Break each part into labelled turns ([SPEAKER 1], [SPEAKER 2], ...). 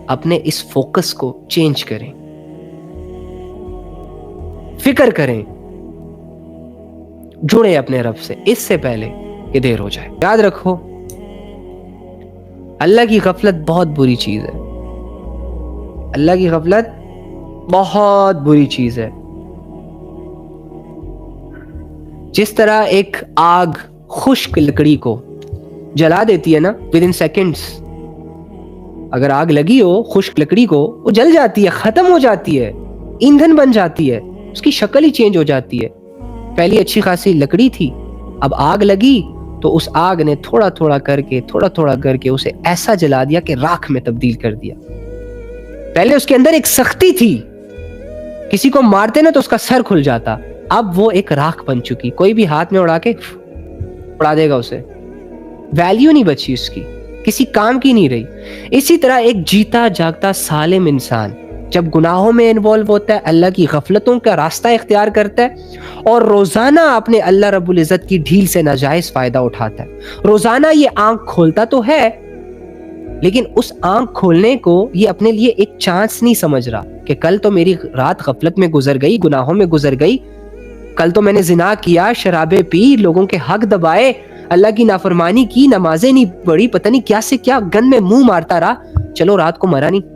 [SPEAKER 1] اپنے اس فوکس کو چینج کریں، فکر کریں، جڑے اپنے رب سے اس سے پہلے کہ دیر ہو جائے۔ یاد رکھو اللہ کی غفلت بہت بری چیز ہے، اللہ کی غفلت بہت بری چیز ہے۔ جس طرح ایک آگ خشک لکڑی کو جلا دیتی ہے نا ود ان سیکنڈز، اگر آگ لگی ہو خشک لکڑی کو وہ جل جاتی ہے، ختم ہو جاتی ہے، ایندھن بن جاتی ہے، اس کی شکل ہی چینج ہو جاتی ہے۔ پہلی اچھی خاصی لکڑی تھی، اب آگ لگی تو اس آگ نے تھوڑا تھوڑا کر کے اسے ایسا جلا دیا کہ راکھ میں تبدیل کر دیا۔ پہلے اس کے اندر ایک سختی تھی، کسی کو مارتے نا تو اس کا سر کھل جاتا، اب وہ ایک راکھ بن چکی، کوئی بھی ہاتھ میں اڑا کے اڑا دے گا اسے، ویلیو نہیں بچی اس کی، کسی کام کی نہیں رہی۔ اسی طرح ایک جیتا جاگتا سالم انسان جب گناہوں میں انوالو ہوتا ہے، اللہ کی غفلتوں کا راستہ اختیار کرتا ہے اور روزانہ اپنے اللہ رب العزت کی ڈھیل سے ناجائز فائدہ اٹھاتا ہے، روزانہ یہ آنکھ کھولتا تو ہے لیکن اس آنکھ کھولنے کو یہ اپنے لیے ایک چانس نہیں سمجھ رہا کہ کل تو میری رات غفلت میں گزر گئی، گناہوں میں گزر گئی، کل تو میں نے زنا کیا، شرابیں پی، لوگوں کے حق دبائے، اللہ کی نافرمانی کی، نمازیں نہیں پڑھی، پتہ نہیں کیا سے کیا گند میں منہ مارتا رہا، چلو رات کو مرا نہیں،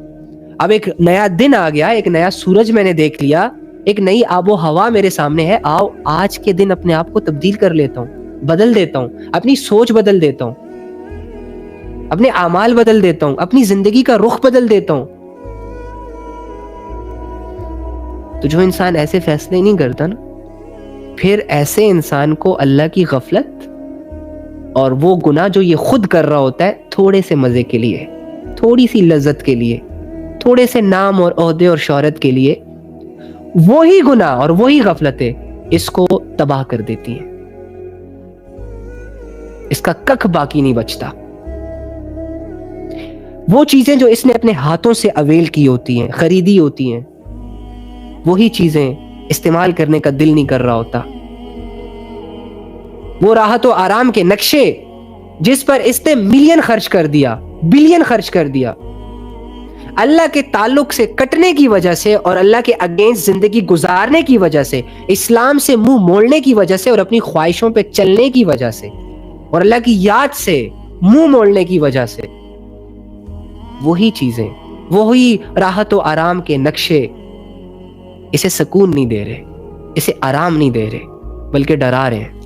[SPEAKER 1] اب ایک نیا دن آ گیا، ایک نیا سورج میں نے دیکھ لیا، ایک نئی آب و ہوا میرے سامنے ہے، آؤ آج کے دن اپنے آپ کو تبدیل کر لیتا ہوں، بدل دیتا ہوں، اپنی سوچ بدل دیتا ہوں، اپنے اعمال بدل دیتا ہوں، اپنی زندگی کا رخ بدل دیتا ہوں۔ تو جو انسان ایسے فیصلے نہیں کرتا نا، پھر ایسے انسان کو اللہ کی غفلت اور وہ گناہ جو یہ خود کر رہا ہوتا ہے تھوڑے سے مزے کے لیے، تھوڑی سی لذت کے لیے، تھوڑے سے نام اور عہدے اور شہرت کے لیے، وہی گناہ اور وہی غفلتیں اس کو تباہ کر دیتی ہیں، اس کا ککھ باقی نہیں بچتا۔ وہ چیزیں جو اس نے اپنے ہاتھوں سے اویل کی ہوتی ہیں، خریدی ہوتی ہیں، وہی چیزیں استعمال کرنے کا دل نہیں کر رہا ہوتا۔ وہ راحت و آرام کے نقشے جس پر اس نے ملین خرچ کر دیا، بلین خرچ کر دیا، اللہ کے تعلق سے کٹنے کی وجہ سے اور اللہ کے اگینسٹ زندگی گزارنے کی وجہ سے، اسلام سے منہ موڑنے کی وجہ سے اور اپنی خواہشوں پہ چلنے کی وجہ سے اور اللہ کی یاد سے منہ موڑنے کی وجہ سے، وہی چیزیں، وہی راحت و آرام کے نقشے اسے سکون نہیں دے رہے، اسے آرام نہیں دے رہے، بلکہ ڈرا رہے ہیں۔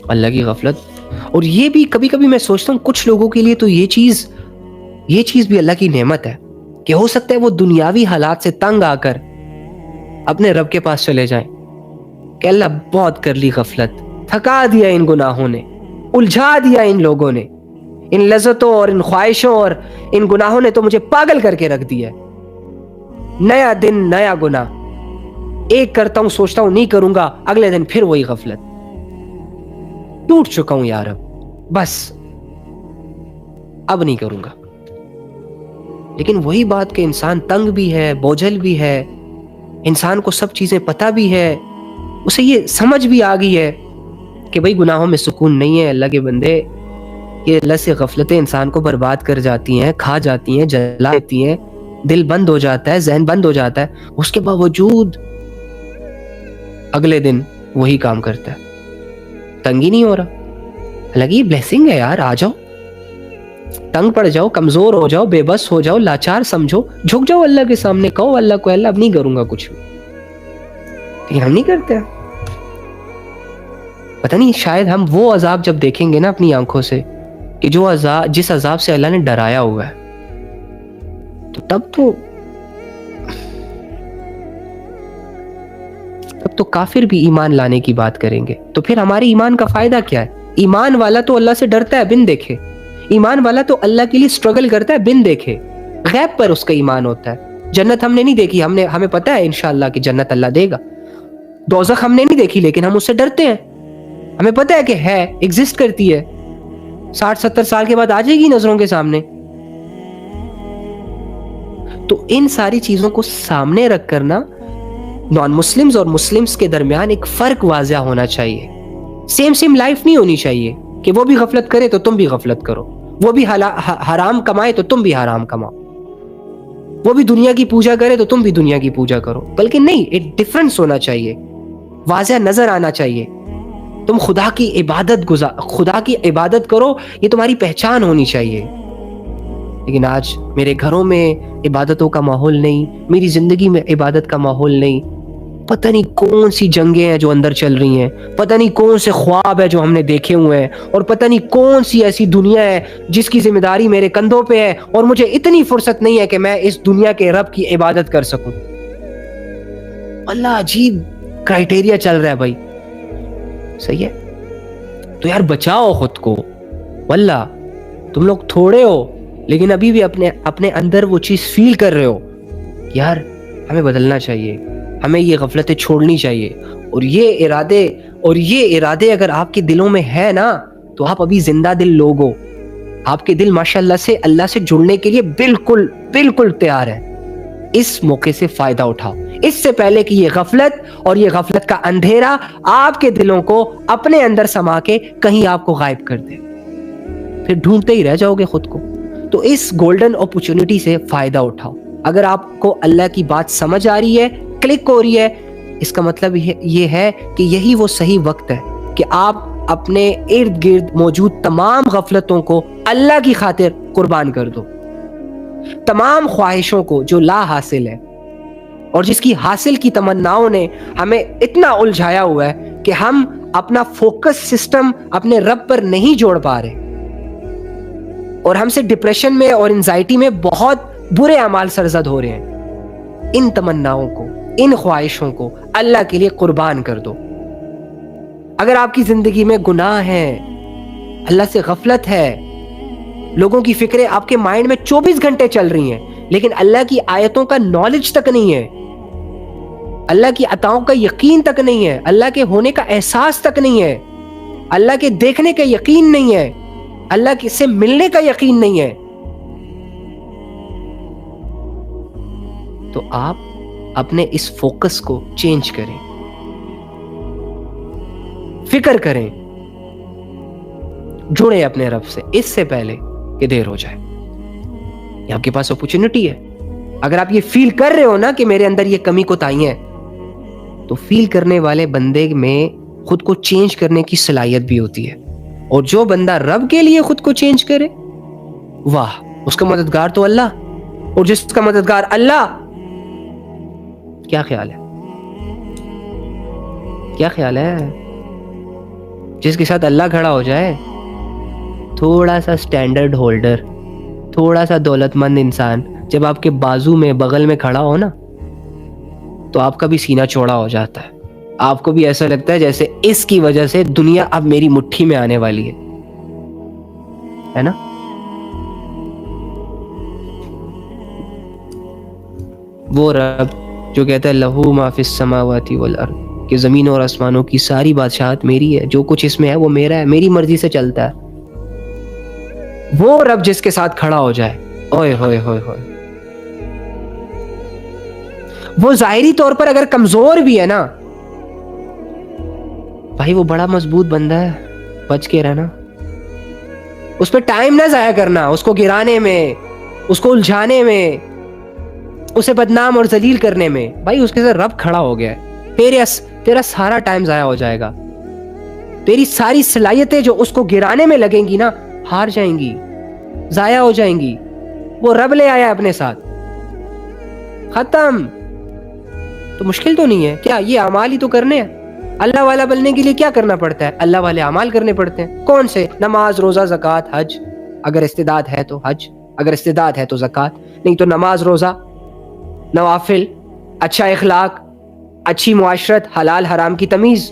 [SPEAKER 1] اللہ کی غفلت، اور یہ بھی کبھی کبھی میں سوچتا ہوں کچھ لوگوں کے لیے تو یہ چیز بھی اللہ کی نعمت ہے کہ ہو سکتا ہے وہ دنیاوی حالات سے تنگ آ کر اپنے رب کے پاس چلے جائیں کہ اللہ بہت کر لی غفلت، تھکا دیا ان گناہوں نے، الجھا دیا ان لوگوں نے، ان لذتوں اور ان خواہشوں اور ان گناہوں نے تو مجھے پاگل کر کے رکھ دیا ہے، نیا دن نیا گناہ، ایک کرتا ہوں سوچتا ہوں نہیں کروں گا، اگلے دن پھر وہی غفلت، ٹوٹ چکا ہوں یار، اب بس اب نہیں کروں گا۔ لیکن وہی بات کہ انسان تنگ بھی ہے، بوجھل بھی ہے، انسان کو سب چیزیں پتہ بھی ہے، اسے یہ سمجھ بھی آ گئی ہے کہ بھئی گناہوں میں سکون نہیں ہے، اللہ کے بندے، یہ اللہ سے غفلتیں انسان کو برباد کر جاتی ہیں، کھا جاتی ہیں، جلا دیتی ہیں، دل بند ہو جاتا ہے، ذہن بند ہو جاتا ہے، اس کے باوجود اگلے دن وہی کام کرتا ہے، تنگ ہی نہیں ہو رہا۔ اللہ کی یہ بلیسنگ ہے یار، آ جاؤ، تنگ پڑ جاؤ، کمزور ہو جاؤ، بے بس ہو جاؤ، لاچار سمجھو، جھک جاؤ اللہ کے سامنے، کہو اللہ کو اللہ اب نہیں کروں گا کچھ بھی، لیکن ہم نہیں کرتے ہیں۔ پتہ نہیں شاید ہم وہ عذاب جب دیکھیں گے نا اپنی آنکھوں سے کہ جس عذاب سے اللہ نے ڈرایا ہوا ہے، تو تب تو کافر بھی ایمان لانے کی بات کریں گے، تو پھر ہمارے ایمان کا فائدہ کیا ہے؟ ایمان والا تو اللہ سے ڈرتا ہے بن دیکھے، ایمان والا تو اللہ کے لیے سٹرگل کرتا ہے بن دیکھے، غیب پر اس کا ایمان ہوتا ہے۔ جنت ہم نے نہیں دیکھی، ہمیں پتہ ہے انشاءاللہ کہ جنت اللہ دے گا، دوزخ ہم نے نہیں دیکھی لیکن ہم اس سے ڈرتے ہیں، ہمیں پتہ ہے کہ ہے، ایگزسٹ کرتی ہے، 60-70 سال کے بعد آ جائے گی نظروں کے سامنے۔ تو ان ساری چیزوں کو سامنے رکھ کر نا نان مسلمز اور مسلمز کے درمیان ایک فرق واضح ہونا چاہیے، سیم لائف نہیں ہونی چاہیے کہ وہ بھی غفلت کرے تو تم بھی غفلت کرو، وہ بھی حرام کمائے تو تم بھی حرام کماؤ، وہ بھی دنیا کی پوجا کرے تو تم بھی دنیا کی پوجا کرو، بلکہ نہیں، ایک ڈفرنس ہونا چاہیے، واضح نظر آنا چاہیے. تم خدا کی عبادت کرو، یہ تمہاری پہچان ہونی چاہیے. لیکن آج میرے گھروں میں عبادتوں کا ماحول نہیں، میری زندگی میں عبادت کا ماحول نہیں. پتہ نہیں کون سی جنگیں ہیں جو اندر چل رہی ہیں، پتہ نہیں کون سے خواب ہے جو ہم نے دیکھے ہوئے ہیں، اور پتہ نہیں کون سی ایسی دنیا ہے جس کی ذمہ داری میرے کندھوں پہ ہے، اور مجھے اتنی فرصت نہیں ہے کہ میں اس دنیا کے رب کی عبادت کر سکوں. اللہ عجیب کرائٹیریا چل رہا ہے بھائی. صحیح ہے؟ تو یار بچاؤ خود کو. واللہ تم لوگ تھوڑے ہو لیکن ابھی بھی اپنے اندر وہ چیز فیل کر رہے ہو. یار ہمیں بدلنا چاہیے، ہمیں یہ غفلتیں چھوڑنی چاہیے. اور یہ ارادے اگر آپ کے دلوں میں ہے نا تو آپ ابھی زندہ دل لوگ ہو. آپ کے دل ماشاءاللہ سے اللہ سے جڑنے کے لیے بالکل بالکل تیار ہے. اس موقع سے فائدہ اٹھاؤ، اس سے پہلے کہ یہ غفلت اور یہ غفلت کا اندھیرا آپ کے دلوں کو اپنے اندر سما کے کہیں آپ کو غائب کر دے، پھر ڈھونڈتے ہی رہ جاؤ گے خود کو. تو اس گولڈن اپرچونٹی سے فائدہ اٹھاؤ. اگر آپ کو اللہ کی بات سمجھ آ رہی ہے، کلک ہو رہی ہے، اس کا مطلب یہ ہے کہ یہی وہ صحیح وقت ہے کہ آپ اپنے ارد گرد موجود تمام غفلتوں کو اللہ کی خاطر قربان کر دو. تمام خواہشوں کو جو لا حاصل ہے اور جس کی حاصل کی تمناؤں نے ہمیں اتنا الجھایا ہوا ہے کہ ہم اپنا فوکس سسٹم اپنے رب پر نہیں جوڑ پا رہے، اور ہم سے ڈپریشن میں اور انزائٹی میں بہت برے اعمال سرزد ہو رہے ہیں. ان تمناؤں کو، ان خواہشوں کو اللہ کے لیے قربان کر دو. اگر آپ کی زندگی میں گناہ ہے، اللہ سے غفلت ہے، لوگوں کی فکریں آپ کے مائنڈ میں 24 گھنٹے چل رہی ہیں لیکن اللہ کی آیتوں کا نالج تک نہیں ہے، اللہ کی عطاؤں کا یقین تک نہیں ہے، اللہ کے ہونے کا احساس تک نہیں ہے، اللہ کے دیکھنے کا یقین نہیں ہے، اللہ سے ملنے کا یقین نہیں ہے، تو آپ اپنے اس فوکس کو چینج کریں، فکر کریں، جڑے اپنے رب سے اس سے پہلے کہ دیر ہو جائے. یہ آپ کے پاس اپرچونٹی ہے. اگر آپ یہ فیل کر رہے ہو نا کہ میرے اندر یہ کمی کوتاہی ہے، تو فیل کرنے والے بندے میں خود کو چینج کرنے کی صلاحیت بھی ہوتی ہے. اور جو بندہ رب کے لیے خود کو چینج کرے، واہ، اس کا مددگار تو اللہ، اور جس کا مددگار اللہ، کیا خیال ہے؟ کیا خیال ہے؟ جس کے ساتھ اللہ کھڑا ہو جائے، تھوڑا سا سٹینڈرڈ ہولڈر، تھوڑا سا دولت مند انسان جب آپ کے بازو میں بغل میں کھڑا ہو نا تو آپ کا بھی سینہ چوڑا ہو جاتا ہے. آپ کو بھی ایسا لگتا ہے جیسے اس کی وجہ سے دنیا اب میری مٹھی میں آنے والی ہے نا؟ وہ رب جو کہتا ہے لہو ما فی السماوات والارض، کہ زمین اور آسمانوں کی ساری بادشاہت میری ہے، جو کچھ اس میں ہے وہ میرا ہے، میری مرضی سے چلتا ہے. وہ رب جس کے ساتھ کھڑا ہو جائے، اوئے ہوئے ہوئے ہوئے، وہ ظاہری طور پر اگر کمزور بھی ہے نا بھائی، وہ بڑا مضبوط بندہ ہے. بچ کے رہنا، اس پہ ٹائم نہ ضائع کرنا، اس کو گرانے میں، اس کو الجھانے میں، اسے بدنام اور ذلیل کرنے میں. بھائی اس کے ساتھ رب کھڑا ہو گیا ہے، تیرا سارا ٹائم ضائع ہو جائے گا. تیری ساری صلاحیتیں جو اس کو گرانے میں لگیں گی نا ہار جائیں گی، ضائع ہو جائیں گی. وہ رب لے آیا اپنے ساتھ، ختم. تو مشکل تو نہیں ہے کیا؟ یہ اعمال ہی تو کرنے ہیں. اللہ والا بننے کے لیے کیا کرنا پڑتا ہے؟ اللہ والے اعمال کرنے پڑتے ہیں. کون سے؟ نماز، روزہ، زکوٰۃ، حج. اگر استعداد ہے تو حج، اگر استعداد ہے تو زکوٰۃ، نہیں تو نماز، روزہ، نوافل، اچھا اخلاق، اچھی معاشرت، حلال حرام کی تمیز.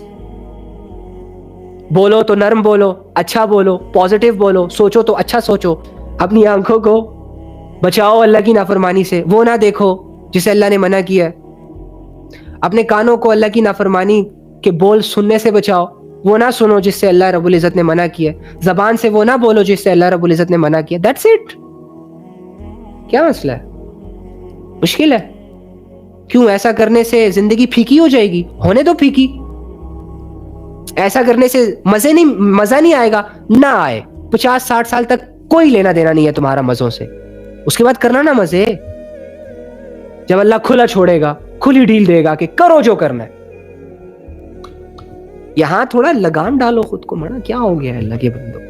[SPEAKER 1] بولو تو نرم بولو، اچھا بولو، پازیٹیو بولو، سوچو تو اچھا سوچو. اپنی آنکھوں کو بچاؤ اللہ کی نافرمانی سے، وہ نہ دیکھو جسے اللہ نے منع کیا ہے. اپنے کانوں کو اللہ کی نافرمانی کے بول سننے سے بچاؤ، وہ نہ سنو جس سے اللہ رب العزت نے منع کیا. زبان سے وہ نہ بولو جس سے اللہ رب العزت نے منع کیا. That's it. کیا مسئلہ ہے؟ مشکل ہے؟ کیوں؟ ایسا کرنے سے زندگی پھیکی ہو جائے گی؟ ہونے دو پھیکی. ایسا کرنے سے مزہ نہیں آئے گا؟ نہ آئے. 50-60 سال تک کوئی لینا دینا نہیں ہے تمہارا مزوں سے. اس کے بعد کرنا نا مزے. جب اللہ کھلا چھوڑے گا, کھلی ڈیل دے گا کہ کرو جو کرنا ہے. یہاں تھوڑا لگام ڈالو خود کو. مرا کیا ہو گیا ہے اللہ کے بندوں,